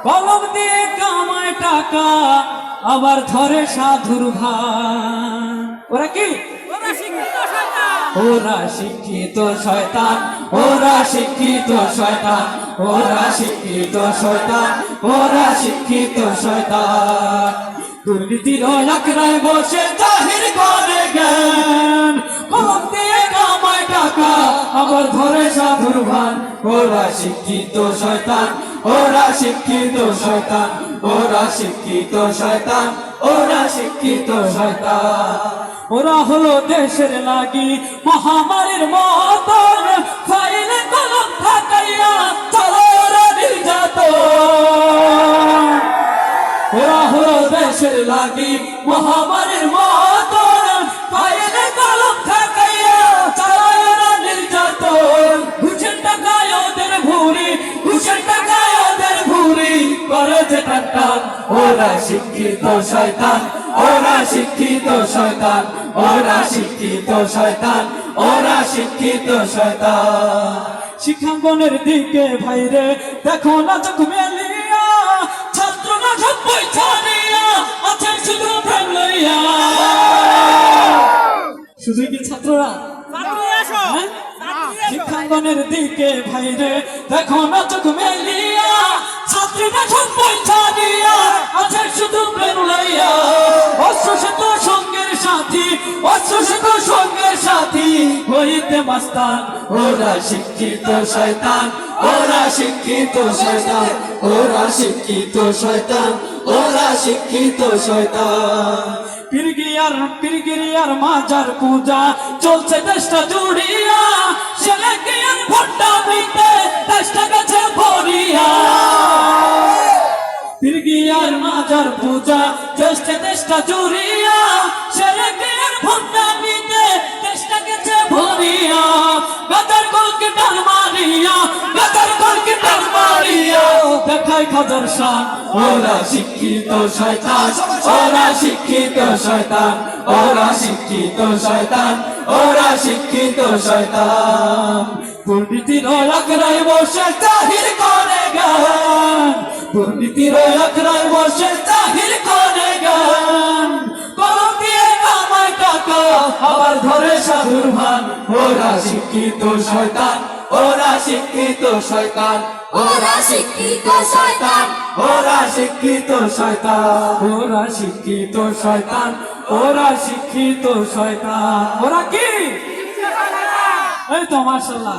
কলম দিয়ে কামায় টাকা আবার ধরে সাধুর ভান। ওরা কি? ওরা শিক্ষিত শয়তান, ওরা শিক্ষিত শয়তান, ওরা শিক্ষিত শয়তান, ওরা শিক্ষিত শয়তান। দুর্নীতির আখড়ায় বসে জাহির করে জ্ঞান, কলম দিয়ে কামায় টাকা আবার ধরে সাধুর ভান। ওরা শিক্ষিত শয়তান, ওরা শিক্ষিত শয়তান, ওরা শিক্ষিত শয়তান, ওরা শিক্ষিত শয়তান। ওরা হলো দেশের লাগি মহামারীর মতন, ফাইলে কলম থাকাইয়া চলো ওরা নির্যাতন। ওরা হলো দেশের লাগি মহামারীর মতন, ফাইলে কলম থাকাইয়া চলো ওরা নির্যাতন। ঘুষের টাকায় ওদের ভুরি, ঘুষের টাকায় ওদের ভুরি করে যে টান। ওরা শিক্ষিত শয়তান, ওরা শিক্ষিত শয়তান, ওরা শিক্ষিত শয়তান, ওরা শিক্ষিত শয়তান। শিক্ষাঙ্গনের দিকে ভাইরে দেখো না চোখ মেলিয়া, ছাত্ররা সব পয়সা নিয়া আছেন শুধু প্রেম লইয়া। শুধু কি ছাত্ররা? শিক্ষাঙ্গনের দিকে ভাইরে দেখো না চোখ মেলিয়া, ছাত্রীরা সব পয়সা নিয়া আছেন শুধু প্রেম লইয়া। অশ্রুষিত সঙ্গের সাথী, অশ্রুষিত সঙ্গের সাথী হইতে মাস্তান। ওরা শিক্ষিত শয়তান, ওরা শিক্ষিত শয়তান, ওরা শিক্ষিত শয়তান, ওরা শিক্ষিত শয়তান। পীরগিরিয়ার মাজার পূজা চলছে দেশটা জুড়িয়া, ছেলেকে আর ভোটটা দিতে দেশটা গেছে ভরিয়া। পীরগিরিয়ার মাজার পূজা চলছে দেশটা জুড়িয়া, ছেলেকে আর ভোটটা দিতে দেশটা গেছে ভরিয়া। গাদার কলকে টান মারিয়া, গাদার কলকে টান মারিয়া দেখায় খাজার শান। ওরা শিক্ষিত শয়তান, ওরা শিক্ষিত শয়তান, ওরা শিক্ষিত শয়তান, ওরা শিক্ষিত শয়তান। দুর্নীতির আখড়ায় বসে জাহির করে জ্ঞান, দুর্নীতির আখড়ায় বসে জাহির করে জ্ঞান। কলম দিয়ে কামায় টাকা আবার ধরে সাধুর ভান। ওরা শিক্ষিত শয়তান, ওরা শিক্ষিত শয়তান, ওরা শিক্ষিত শয়তান, ওরা শিক্ষিত শয়তান, ওরা শিক্ষিত শয়তান, ওরা শিক্ষিত শয়তান। ওরা কি? এই তো মাশাআল্লাহ।